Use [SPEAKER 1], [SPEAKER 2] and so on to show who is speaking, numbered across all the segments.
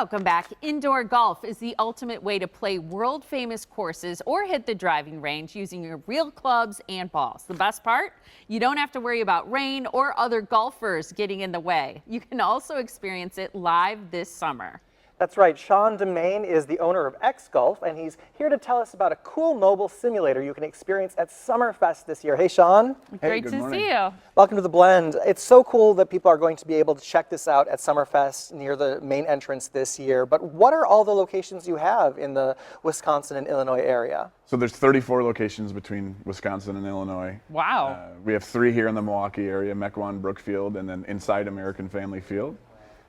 [SPEAKER 1] Welcome back. Indoor golf is the ultimate way to play world-famous courses or hit the driving range using your real clubs and balls. The best part? You don't have to worry about rain or other golfers getting in the way. You can also experience it live this summer.
[SPEAKER 2] That's right. Sean Demain is the owner of X Golf, and he's here to tell us about a cool mobile simulator you can experience at Summerfest this year. Hey, Sean.
[SPEAKER 1] Great to see you.
[SPEAKER 2] Welcome to The Blend. It's so cool that people are going to be able to check this out at Summerfest near the main entrance this year. But what are all the locations you have in the Wisconsin and Illinois area?
[SPEAKER 3] So there's 34 locations between Wisconsin and Illinois.
[SPEAKER 1] Wow.
[SPEAKER 3] We have 3 here in the Milwaukee area, Mequon, Brookfield, and then inside American Family Field.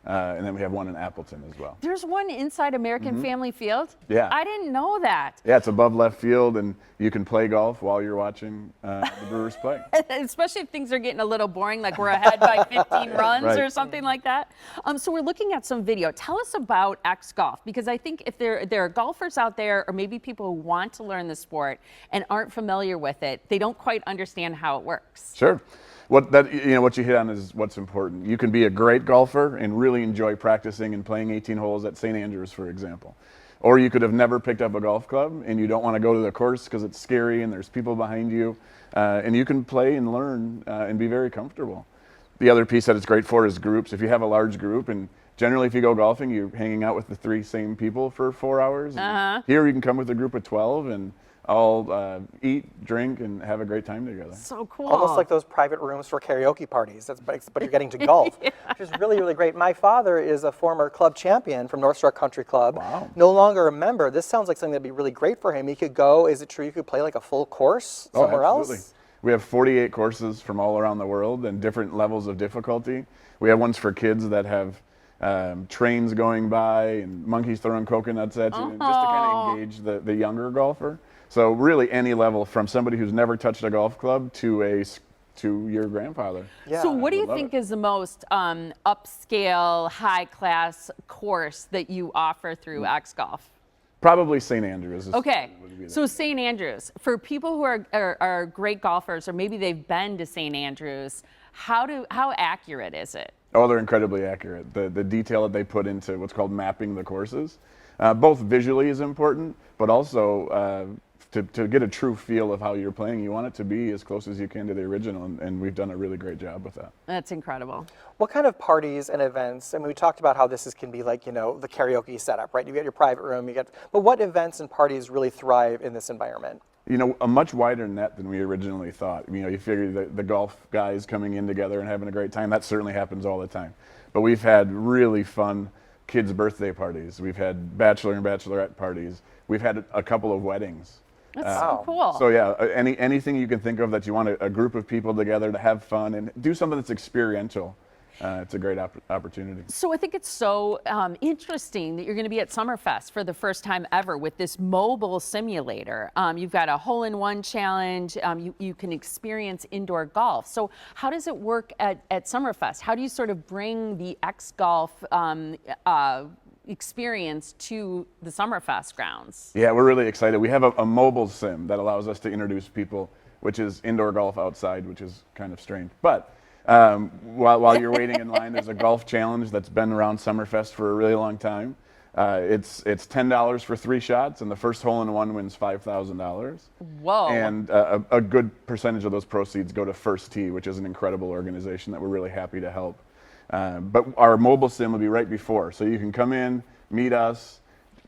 [SPEAKER 3] And then we have one in Appleton as well.
[SPEAKER 1] There's one inside American Family Field?
[SPEAKER 3] Yeah.
[SPEAKER 1] I didn't know that.
[SPEAKER 3] Yeah, it's above left field, and you can play golf while you're watching the Brewers play.
[SPEAKER 1] Especially if things are getting a little boring, like we're ahead by 15 runs
[SPEAKER 3] Right.
[SPEAKER 1] or something like that. So we're looking at some video. Tell us about X Golf, because I think if there are golfers out there, or maybe people who want to learn the sport and aren't familiar with it, they don't quite understand how it works.
[SPEAKER 3] Sure. What you hit on is what's important. You can be a great golfer and really enjoy practicing and playing 18 holes at St. Andrews, for example. Or you could have never picked up a golf club and you don't want to go to the course because it's scary and there's people behind you. And you can play and learn and be very comfortable. The other piece that it's great for is groups. If you have a large group, and generally if you go golfing, you're hanging out with the 3 same people for 4 hours. Here you can come with a group of 12 and all eat, drink, and have a great time together.
[SPEAKER 1] So cool.
[SPEAKER 2] Almost like those private rooms for karaoke parties, but you're getting to golf, which is really, really great. My father is a former club champion from North Star Country Club.
[SPEAKER 3] Wow.
[SPEAKER 2] No longer a member. This sounds like something that'd be really great for him. He could go, is it true you could play like a full course somewhere
[SPEAKER 3] absolutely.
[SPEAKER 2] else?
[SPEAKER 3] We have 48 courses from all around the world and different levels of difficulty. We have ones for kids that have trains going by and monkeys throwing coconuts at you, just to kind of engage the younger golfer. So really any level, from somebody who's never touched a golf club to your grandfather.
[SPEAKER 2] Yeah.
[SPEAKER 1] So what do you think is the most upscale, high-class course that you offer through X Golf?
[SPEAKER 3] Probably St. Andrews.
[SPEAKER 1] Okay, so St. Andrews, for people who are great golfers, or maybe they've been to St. Andrews, how accurate is it?
[SPEAKER 3] Oh, they're incredibly accurate. The detail that they put into what's called mapping the courses, both visually is important, but also to get a true feel of how you're playing, you want it to be as close as you can to the original, and we've done a really great job with that.
[SPEAKER 1] That's incredible.
[SPEAKER 2] What kind of parties and events? I mean, we talked about how this can be like, the karaoke setup, right? You get your private room, but what events and parties really thrive in this environment?
[SPEAKER 3] A much wider net than we originally thought. You figure the golf guys coming in together and having a great time, that certainly happens all the time. But we've had really fun kids' birthday parties. We've had bachelor and bachelorette parties. We've had a couple of weddings.
[SPEAKER 1] That's so cool.
[SPEAKER 3] So yeah, anything you can think of that you want a group of people together to have fun and do something that's experiential. It's a great opportunity.
[SPEAKER 1] So I think it's so interesting that you're going to be at Summerfest for the first time ever with this mobile simulator. You've got a hole-in-one challenge. You can experience indoor golf. So how does it work at Summerfest? How do you sort of bring the X Golf experience to the Summerfest grounds?
[SPEAKER 3] Yeah, we're really excited. We have a mobile sim that allows us to introduce people, which is indoor golf outside, which is kind of strange. But while you're waiting in line, there's a golf challenge that's been around Summerfest for a really long time. It's $10 for 3 shots, and the first hole-in-one wins $5,000.
[SPEAKER 1] Whoa.
[SPEAKER 3] And a good percentage of those proceeds go to First Tee, which is an incredible organization that we're really happy to help. But our mobile sim will be right before, so you can come in, meet us,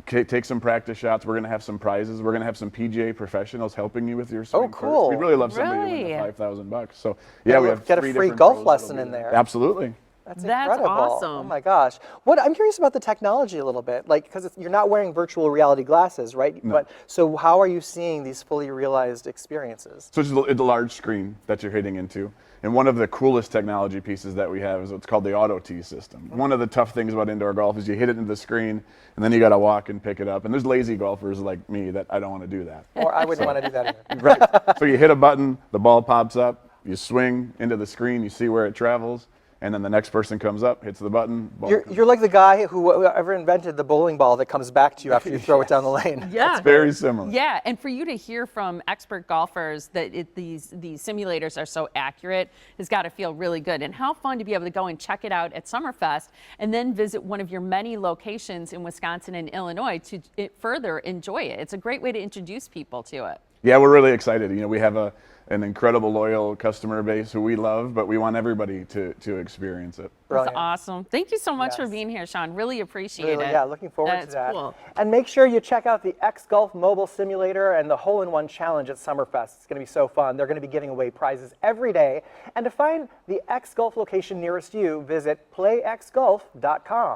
[SPEAKER 3] take some practice shots. We're going to have some prizes. We're going to have some PGA professionals helping you with your swing.
[SPEAKER 2] Oh, cool.
[SPEAKER 3] We'd really love somebody to win the $5,000. So yeah, we have
[SPEAKER 2] get a
[SPEAKER 3] 3
[SPEAKER 2] free
[SPEAKER 3] different
[SPEAKER 2] golf
[SPEAKER 3] pros
[SPEAKER 2] lesson
[SPEAKER 3] that'll be
[SPEAKER 2] in there.
[SPEAKER 3] Absolutely.
[SPEAKER 2] That's
[SPEAKER 1] incredible.
[SPEAKER 2] awesome.
[SPEAKER 1] Oh
[SPEAKER 2] my gosh. I'm curious about the technology a little bit, because you're not wearing virtual reality glasses, right?
[SPEAKER 3] No.
[SPEAKER 2] But so how are you seeing these fully realized experiences?
[SPEAKER 3] So it's a large screen that you're hitting into. And one of the coolest technology pieces that we have is what's called the Auto Tee system. One of the tough things about indoor golf is you hit it into the screen, and then you got to walk and pick it up. And there's lazy golfers like me that I don't want to do that.
[SPEAKER 2] Or I wouldn't want to do that either.
[SPEAKER 3] Right. So you hit a button, the ball pops up, you swing into the screen, you see where it travels, and then the next person comes up, hits the button. Ball comes
[SPEAKER 2] You're like the guy who ever invented the bowling ball that comes back to you after you throw it down the lane.
[SPEAKER 1] Yeah.
[SPEAKER 3] It's very similar.
[SPEAKER 1] Yeah, and for you to hear from expert golfers that these simulators are so accurate has got to feel really good. And how fun to be able to go and check it out at Summerfest and then visit one of your many locations in Wisconsin and Illinois to further enjoy it. It's a great way to introduce people to it.
[SPEAKER 3] Yeah, we're really excited. You know, we have an incredible loyal customer base who we love, but we want everybody to experience it.
[SPEAKER 2] Brilliant.
[SPEAKER 1] That's awesome. Thank you so much for
[SPEAKER 2] Yes.
[SPEAKER 1] being here, Sean. Really appreciate
[SPEAKER 2] Really,
[SPEAKER 1] it.
[SPEAKER 2] yeah, looking forward
[SPEAKER 1] That's
[SPEAKER 2] to that.
[SPEAKER 1] Cool.
[SPEAKER 2] And make sure you check out the X Golf Mobile Simulator and the Hole-in-One Challenge at Summerfest. It's going to be so fun. They're going to be giving away prizes every day. And to find the X Golf location nearest you, visit playxgolf.com.